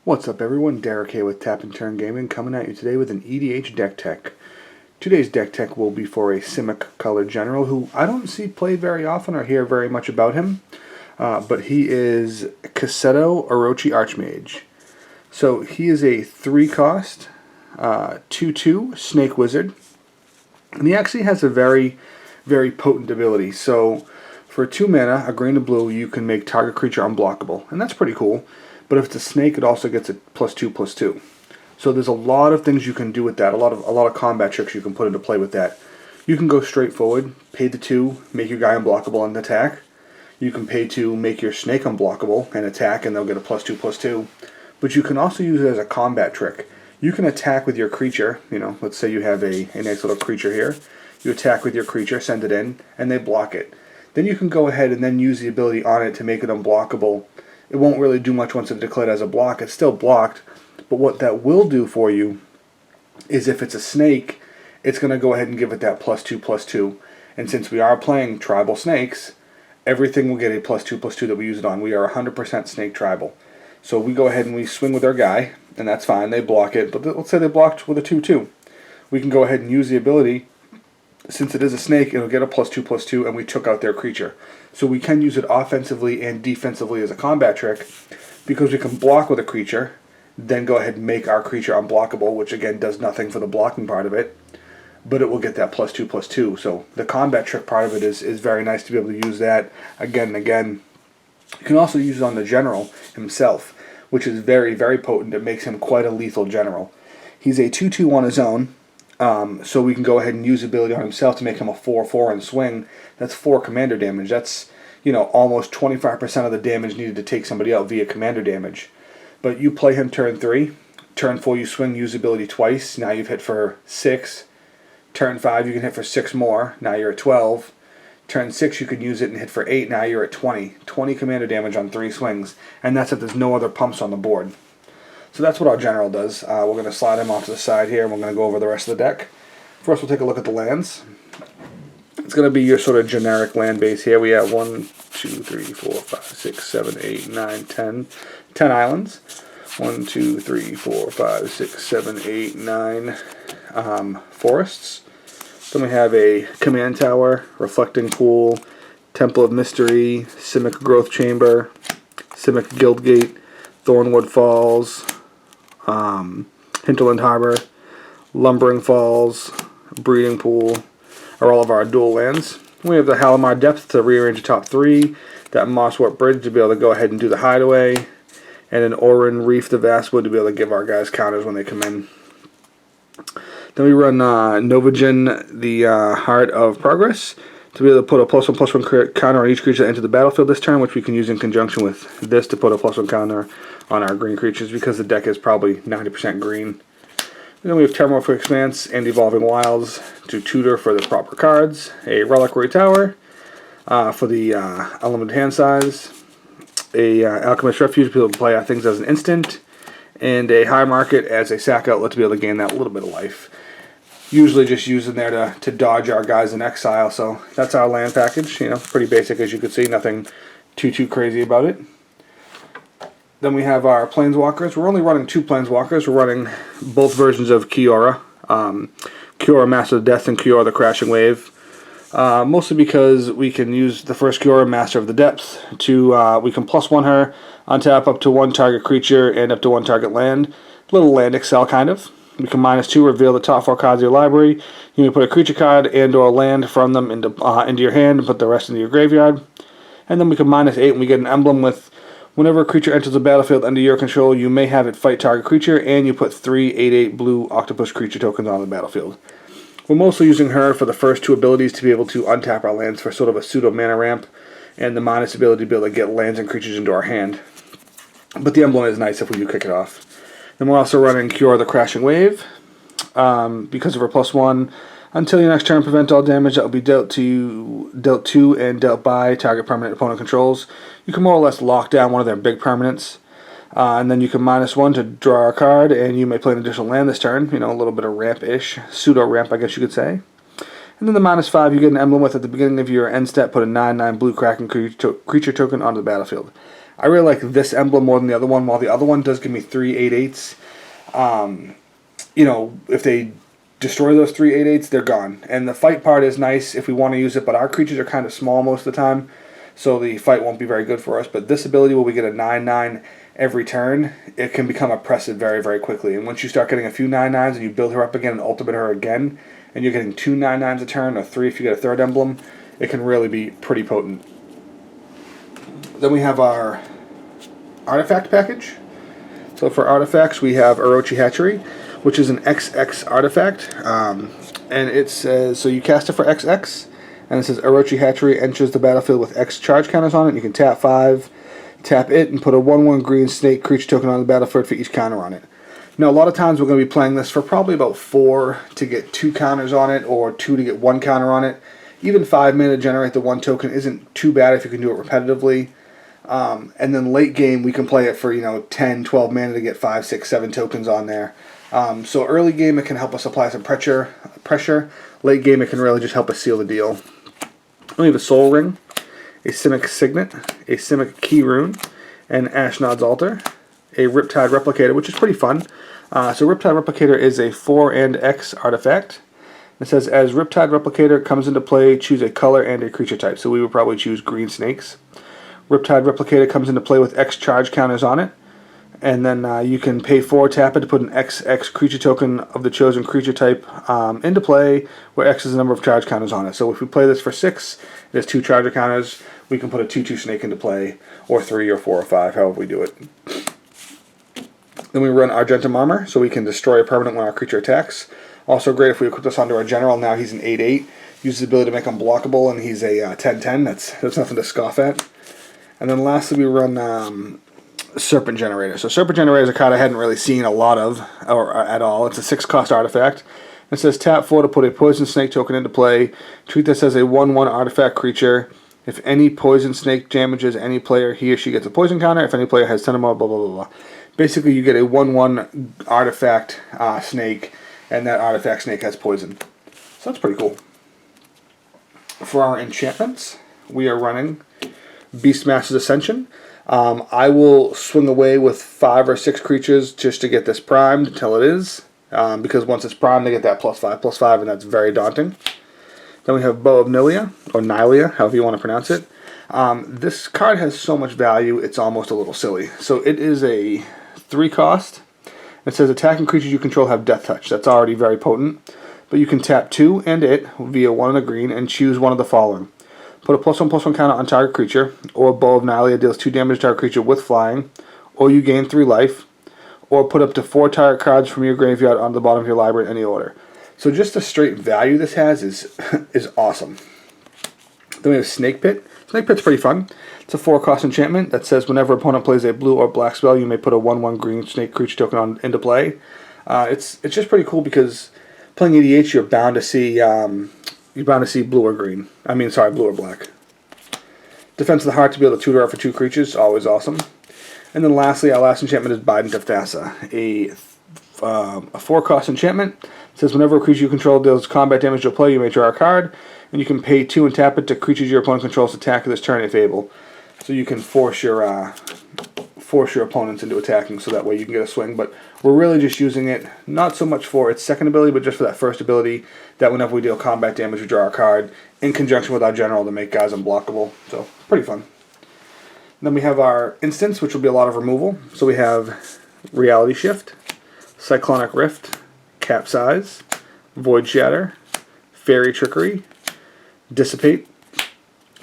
What's up everyone, Derek here with Tap and Turn Gaming, coming at you today with an EDH deck tech. Today's deck tech will be for a Simic colored general who I don't see played very often or hear very much about him, but he is Kaseto Orochi Archmage. So he is a 3-cost, 2/2 Snake Wizard, and he actually has a very, very potent ability. So for 2 mana, a green and blue, you can make target creature unblockable, and that's pretty cool. But if it's a snake, it also gets a +2/+2. So there's a lot of things you can do with that. A lot of combat tricks you can put into play with that. You can go straight forward, pay the 2, make your guy unblockable and attack. You can pay 2, make your snake unblockable and attack, and they'll get a +2/+2. But you can also use it as a combat trick. You can attack with your creature. Let's say you have a nice little creature here. You attack with your creature, send it in, and they block it. Then you can go ahead and then use the ability on it to make it unblockable. It won't really do much once it's declared as a block. It's still blocked, but what that will do for you is if it's a snake, it's going to go ahead and give it that +2/+2. And since we are playing tribal snakes, everything will get a +2/+2 that we use it on. We are 100% snake tribal. So we go ahead and we swing with our guy, and that's fine. They block it, but let's say they blocked with a 2/2. We can go ahead and use the ability. Since it is a snake, it'll get a +2/+2, and we took out their creature. So we can use it offensively and defensively as a combat trick, because we can block with a creature, then go ahead and make our creature unblockable, which again does nothing for the blocking part of it, but it will get that +2/+2. So the combat trick part of it is very nice to be able to use that again and again. You can also use it on the general himself, which is very, very potent. It makes him quite a lethal general. He's a 2/2 on his own. So we can go ahead and use ability on himself to make him a 4/4 and swing. That's 4 commander damage. That's, almost 25% of the damage needed to take somebody out via commander damage. But you play him turn 3. Turn 4 you swing, use ability twice. Now you've hit for 6. Turn 5 you can hit for 6 more. Now you're at 12. Turn 6 you can use it and hit for 8. Now you're at 20. 20 commander damage on 3 swings. And that's if there's no other pumps on the board. So that's what our general does. We're going to slide him off to the side here, and we're going to go over the rest of the deck. First, we'll take a look at the lands. It's going to be your sort of generic land base here. We have 1, 2, 3, 4, 5, 6, 7, 8, 9, 10. 10 islands. 1, 2, 3, 4, 5, 6, 7, 8, 9 forests. Then we have a command tower, reflecting pool, temple of mystery, Simic growth chamber, Simic guildgate, Thornwood Falls, Hinterland Harbor, Lumbering Falls, Breeding Pool are all of our dual lands. We have the Halimar Depth to rearrange the top 3, that Mosswort Bridge to be able to go ahead and do the hideaway, and an Orin Reef the Vastwood to be able to give our guys counters when they come in. Then we run Novagen, the Heart of Progress, to be able to put a +1/+1 counter on each creature that enters the battlefield this turn, which we can use in conjunction with this to put a +1 counter on our green creatures, because the deck is probably 90% green. And then we have Terramorphic Expanse and Evolving Wilds to tutor for the proper cards, a Reliquary Tower for the unlimited hand size, a Alchemist Refuge to be able to play things as an instant, and a High Market as a sack outlet to be able to gain that little bit of life. Usually just using there to dodge our guys in exile. So that's our land package. Pretty basic as you can see. Nothing too crazy about it. Then we have our Planeswalkers. We're only running 2 Planeswalkers. We're running both versions of Kiora. Kiora Master of Death and Kiora the Crashing Wave. Mostly because we can use the first Kiora Master of the Depth to, we can +1 her, untap up to 1 target creature and up to 1 target land. Little land excel kind of. We can -2 reveal the top 4 cards of your library. You can put a creature card and or land from them into your hand and put the rest into your graveyard. And then we can -8 and we get an emblem with whenever a creature enters the battlefield under your control, you may have it fight target creature, and you put 3 8/8 blue octopus creature tokens on the battlefield. We're mostly using her for the first 2 abilities to be able to untap our lands for sort of a pseudo mana ramp, and the minus ability to be able to get lands and creatures into our hand. But the emblem is nice if we do kick it off. Then we're also running Cure the Crashing Wave. Because of her +1, until your next turn, prevent all damage that will be dealt to and dealt by target permanent opponent controls. You can more or less lock down one of their big permanents. And then you can -1 to draw a card, and you may play an additional land this turn. A little bit of ramp-ish. Pseudo-ramp, I guess you could say. And then the -5 you get an emblem with at the beginning of your end step, put a 9/9 blue Kraken creature token onto the battlefield. I really like this emblem more than the other one. While the other one does give me 3 8/8s, you know, if they destroy those 3 8/8s, they're gone. And the fight part is nice if we want to use it, but our creatures are kind of small most of the time, so the fight won't be very good for us. But this ability where we get a 9/9 every turn, it can become oppressive very, very quickly. And once you start getting a few 9/9s and you build her up again and ultimate her again, and you're getting 2 9/9s a turn, or 3 if you get a third emblem, it can really be pretty potent. Then we have our artifact package. So for artifacts, we have Orochi Hatchery, which is an XX artifact. And it says, so you cast it for XX, and it says Orochi Hatchery enters the battlefield with X charge counters on it. You can tap 5, tap it, and put a 1/1 green snake creature token on the battlefield for each counter on it. Now, a lot of times we're going to be playing this for probably about 4 to get 2 counters on it, or 2 to get 1 counter on it. Even 5 mana to generate the 1 token isn't too bad if you can do it repetitively. And then late game we can play it for 10, 12 mana to get 5, 6, 7 tokens on there. So early game it can help us apply some pressure. Late game it can really just help us seal the deal. We have a Soul Ring, a Simic Signet, a Simic Key Rune, and Ashnod's Altar. A Riptide Replicator, which is pretty fun. So Riptide Replicator is a 4 and X artifact. It says, as Riptide Replicator comes into play, choose a color and a creature type. So we would probably choose green snakes. Riptide Replicator comes into play with X charge counters on it. And then you can pay 4, tap it to put an XX creature token of the chosen creature type into play, where X is the number of charge counters on it. So if we play this for 6, it has 2 charger counters, we can put a 2/2 snake into play, or 3 or 4 or 5, however we do it. Then we run Argentum Armor, so we can destroy a permanent when our creature attacks. Also great if we equip this onto our general. Now he's an 8/8. Uses the ability to make him blockable, and he's a 10/10. That's nothing to scoff at. And then lastly we run Serpent Generator. So Serpent Generator is a card I hadn't really seen a lot of, or at all. It's a 6-cost artifact. It says tap 4 to put a Poison Snake token into play. Treat this as a 1/1 artifact creature. If any Poison Snake damages any player, he or she gets a poison counter. If any player has 10 or more, blah, blah, blah, blah. Basically, you get a 1/1 artifact snake, and that artifact snake has poison. So that's pretty cool. For our enchantments, we are running Beastmaster's Ascension. I will swing away with 5 or 6 creatures just to get this primed until it is. Because once it's primed, they get that +5/+5, and that's very daunting. Then we have Bow of Nylea, or Nylea, however you want to pronounce it. This card has so much value, it's almost a little silly. So it is a 3-cost. It says attacking creatures you control have Death Touch. That's already very potent. But you can tap 2 and it via 1 and a green and choose one of the following. Put a +1/+1 counter on target creature, or Bow of Nylea deals 2 damage to target creature with flying, or you gain 3 life, or put up to 4 target cards from your graveyard on the bottom of your library in any order. So just the straight value this has is awesome. Then we have Snake Pit. Snake Pit's pretty fun. It's a 4-cost enchantment that says whenever opponent plays a blue or black spell, you may put a 1/1 green snake creature token into play. It's just pretty cool because playing EDH, you're bound to see blue or green. Blue or black. Defense of the Heart to be able to tutor out for 2 creatures, always awesome. And then lastly, our last enchantment is Bident of Thassa, a 4-cost enchantment. It says whenever a creature you control deals combat damage to a player, you may draw a card, and you can pay 2 and tap it to creatures your opponent controls attack this turn if able. So you can force your opponents into attacking, so that way you can get a swing. But we're really just using it not so much for its second ability, but just for that first ability, that whenever we deal combat damage, we draw a card in conjunction with our general to make guys unblockable. So pretty fun. Then we have our instants, which will be a lot of removal. So we have Reality Shift, Cyclonic Rift, Capsize, Void Shatter, Fairy Trickery, Dissipate.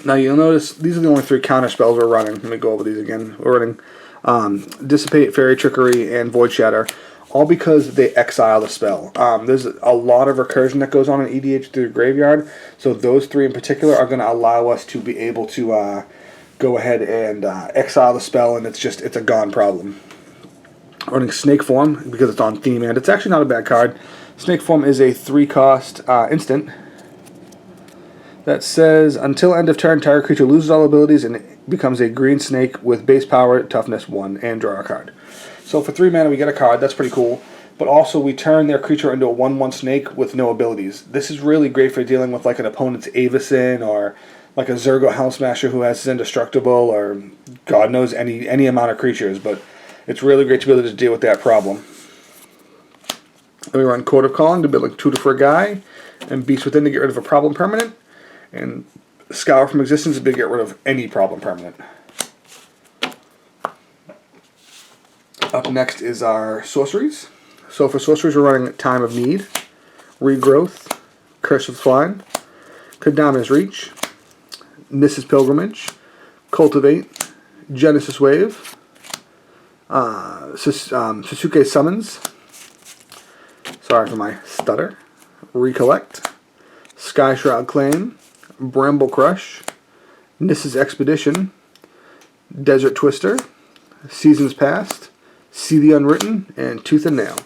Now you'll notice these are the only 3 counter spells we're running. Let me go over these again. We're running Dissipate, Fairy Trickery, and Void Shatter, all because they exile the spell. There's a lot of recursion that goes on in EDH through the graveyard, so those 3 in particular are going to allow us to be able to go ahead and exile the spell, and it's a gone problem. Running Snake Form because it's on theme, and it's actually not a bad card. Snake Form is a 3-cost instant that says until end of turn, target creature loses all abilities and becomes a green snake with base power, toughness 1, and draw a card. So for 3 mana we get a card. That's pretty cool. but also we turn their creature into a 1/1 snake with no abilities. This is really great for dealing with like an opponent's Avacyn or like a Zergo Hellsmasher who has his Indestructible or God knows any amount of creatures, but it's really great to be able to deal with that problem. Then we run Court of Calling to build like tutor for a guy, and Beast Within to get rid of a problem permanent, and Scour from Existence to get rid of any problem permanent. Up next is our sorceries. So for sorceries we're running Time of Need, Regrowth, Curse of Swine, Kadama's Reach, Nissa's Pilgrimage, Cultivate, Genesis Wave, Sasuke Summons, sorry for my stutter, Recollect, Sky Shroud Claim, Bramble Crush, Nissa's Expedition, Desert Twister, Seasons Past, See the Unwritten, and Tooth and Nail.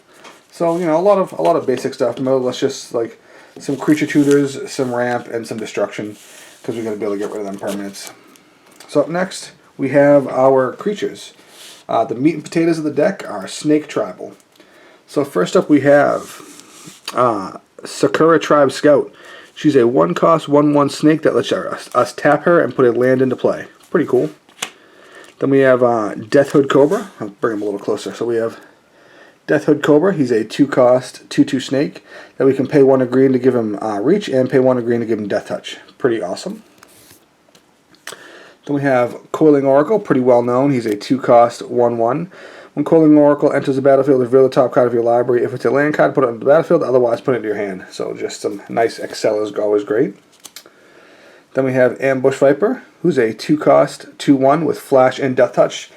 So, you know, a lot of basic stuff. Let's just like some creature tutors, some ramp, and some destruction, because we're going to be able to get rid of them permanents. So up next, we have our creatures. The meat and potatoes of the deck are Snake Tribal. So first up we have Sakura Tribe Scout. She's a 1-cost 1/1 snake that lets us tap her and put a land into play. Pretty cool. Then we have Deathhood Cobra. I'll bring him a little closer. So we have Deathhood Cobra. He's a 2-cost 2/2 snake that we can pay 1 green to give him reach and pay 1 green to give him Death Touch. Pretty awesome. Then we have Coiling Oracle, pretty well known. He's a 2-cost 1/1. When Coiling Oracle enters the battlefield, reveal the top card of your library. If it's a land card, put it on the battlefield. Otherwise, put it into your hand. So just some nice Excel is always great. Then we have Ambush Viper, who's a 2-cost 2/1 with Flash and Death Touch.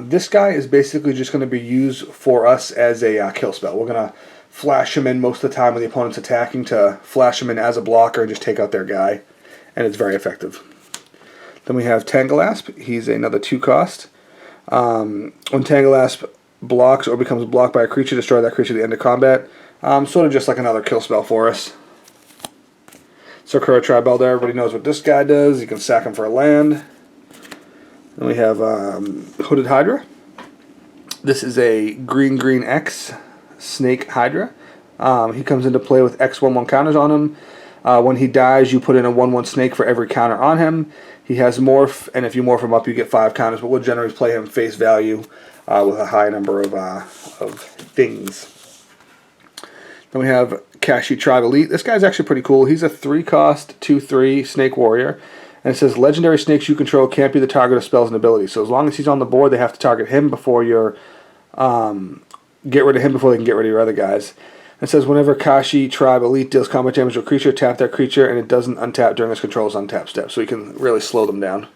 This guy is basically just going to be used for us as a kill spell. We're going to flash him in most of the time when the opponent's attacking to flash him in as a blocker and just take out their guy. And it's very effective. Then we have Tangalasp. He's another 2-cost. When Tangalasp blocks or becomes blocked by a creature, destroy that creature at the end of combat. Sort of just like another kill spell for us. Sakura Tribe Elder, everybody knows what this guy does. You can sack him for a land. Then we have Hooded Hydra. This is a green X Snake Hydra. He comes into play with X 1/1 counters on him. When he dies, you put in a 1/1 snake for every counter on him. He has Morph, and if you morph him up, you get 5 counters, but we'll generally play him face value with a high number of things. Then we have Kashi Tribe Elite. This guy's actually pretty cool. He's a 3-cost 2/3 Snake Warrior. And it says, legendary snakes you control can't be the target of spells and abilities. So as long as he's on the board, they have to target him before you're... get rid of him before they can get rid of your other guys. It says, whenever Kashi Tribe Elite deals combat damage to a creature, tap that creature, and it doesn't untap during its control's untap step. So you can really slow them down.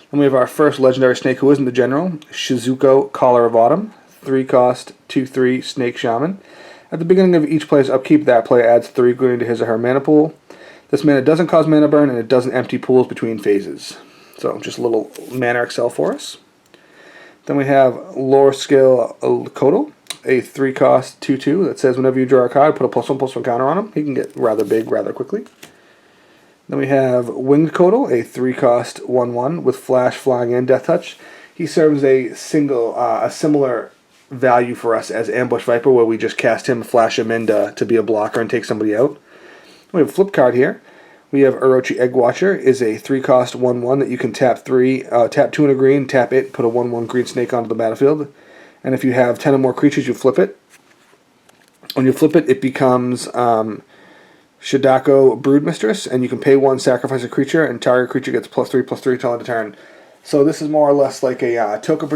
Then we have our first legendary snake who isn't the general, Shizuko Collar of Autumn. 3-cost 2/3 Snake Shaman. At the beginning of each player's upkeep, that player adds 3 green to his or her mana pool. This mana doesn't cause mana burn, and it doesn't empty pools between phases. So just a little mana Excel for us. Then we have Lore Skill Kotal, a 3-cost 2/2 that says whenever you draw a card, put a +1/+1 counter on him. He can get rather big rather quickly. Then we have Winged Kotal, a 3-cost 1/1 with Flash, Flying, and Death Touch. He serves a similar value for us as Ambush Viper, where we just cast him, flash him in to be a blocker and take somebody out. We have a flip card here. We have Orochi Eggwatcher, is a 3-cost 1/1 that you can tap 2 and a green, tap it, put a 1/1 green snake onto the battlefield. And if you have 10 or more creatures, you flip it. When you flip it, it becomes Shadako Broodmistress, and you can pay 1, sacrifice a creature, and target creature gets +3/+3 till end of turn. So this is more or less like a token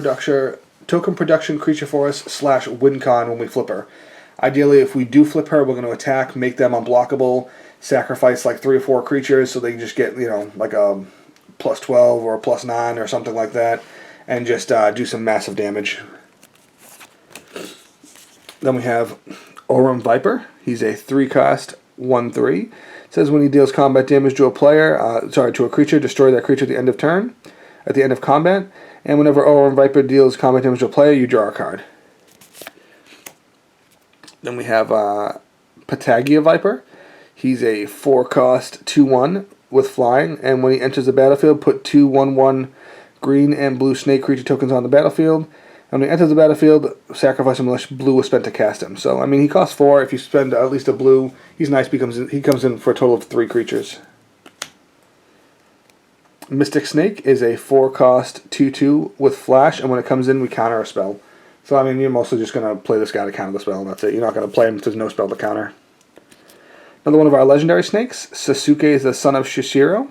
production creature for us / win con when we flip her. Ideally, if we do flip her, we're going to attack, make them unblockable, sacrifice like 3 or 4 creatures so they can just get, you know, like a +12 or a +9 or something like that, and just do some massive damage. Then we have Aurum Viper. He's a 3-cost 1/3. It says when he deals combat damage to a to a creature, destroy that creature at the end of turn, at the end of combat. And whenever Aurum Viper deals combat damage to a player, you draw a card. Then we have Patagia Viper. He's a 4-cost 2/1 with Flying, and when he enters the battlefield, put 2 1/1 green and blue snake creature tokens on the battlefield. When he enters the battlefield, sacrifice him unless blue was spent to cast him. So, I mean, he costs 4. If you spend at least a blue, he's nice. He comes in for a total of 3 creatures. Mystic Snake is a 4-cost 2/2 with flash, and when it comes in, we counter a spell. So, I mean, you're mostly just going to play this guy to counter the spell, and that's it. You're not going to play him if there's no spell to counter. Another one of our legendary snakes, Sasuke is the son of Shishiro.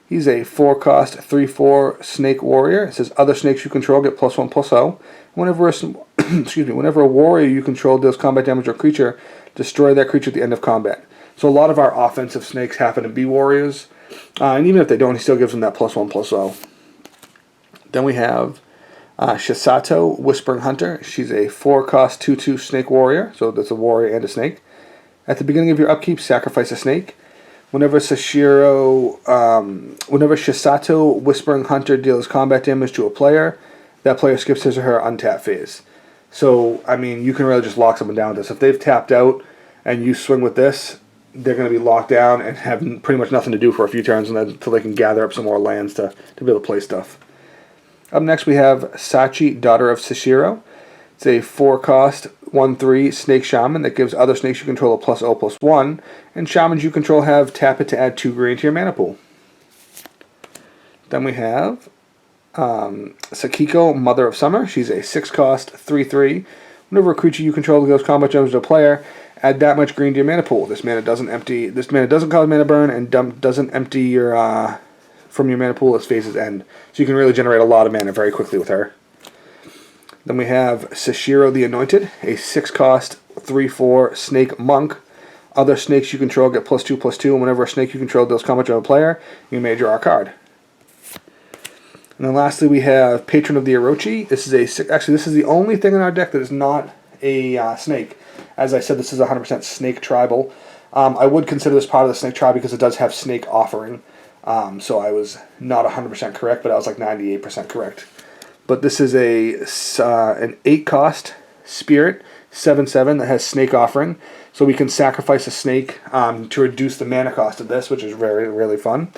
He's a 4-cost 3/4 snake warrior. It says other snakes you control get +1/+0. Whenever a warrior you control deals combat damage to a creature, destroy that creature at the end of combat. So a lot of our offensive snakes happen to be warriors, and even if they don't, he still gives them that +1/+0. Then we have Kaseto Whispering Hunter. She's a 4-cost 2/2 snake warrior, so that's a warrior and a snake. At the beginning of your upkeep, sacrifice a snake. Whenever Kaseto Whispering Hunter deals combat damage to a player, that player skips his or her untap phase. So, I mean, you can really just lock someone down with this. If they've tapped out and you swing with this, they're going to be locked down and have pretty much nothing to do for a few turns until they can gather up some more lands to be able to play stuff. Up next we have Sachi, Daughter of Shishiro. It's a 4-cost 1/3 Snake Shaman that gives other snakes you control a +0/+1, and shamans you control have tap it to add 2 green to your mana pool. Then we have Sakiko, Mother of Summer. She's a 6-cost 3/3. Whenever a creature you control goes combat damage to a player, add that much green to your mana pool. This mana doesn't cause mana burn and doesn't empty your from your mana pool as phases end. So you can really generate a lot of mana very quickly with her. Then we have Sashiro the Anointed, a 6-cost 3/4 Snake Monk. Other snakes you control get +2/+2, and whenever a snake you control deals combat to a player, you may draw a card. And then lastly we have Patron of the Orochi. This is this is the only thing in our deck that is not a snake. As I said, this is 100% snake tribal. I would consider this part of the snake tribe because it does have snake offering. So I was not 100% correct, but I was like 98% correct. But this is an 8-cost spirit, 7/7 that has snake offering. So we can sacrifice a snake to reduce the mana cost of this, which is really fun.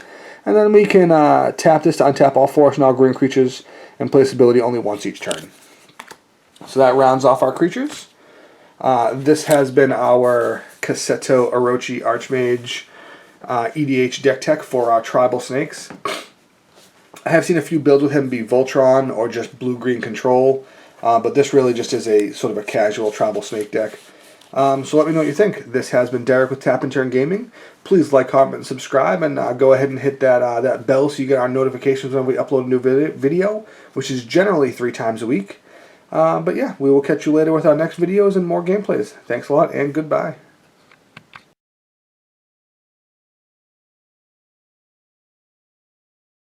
And then we can tap this to untap all forest and all green creatures and play this ability only once each turn. So that rounds off our creatures. This has been our Kaseto Orochi Archmage EDH deck tech for our tribal snakes. I have seen a few builds with him be Voltron or just blue-green control, but this really just is a sort of a casual tribal snake deck. So let me know what you think. This has been Derek with Tap and Turn Gaming. Please like, comment, and subscribe, and go ahead and hit that bell so you get our notifications when we upload a new video, which is generally 3 times a week. But yeah, we will catch you later with our next videos and more gameplays. Thanks a lot, and goodbye.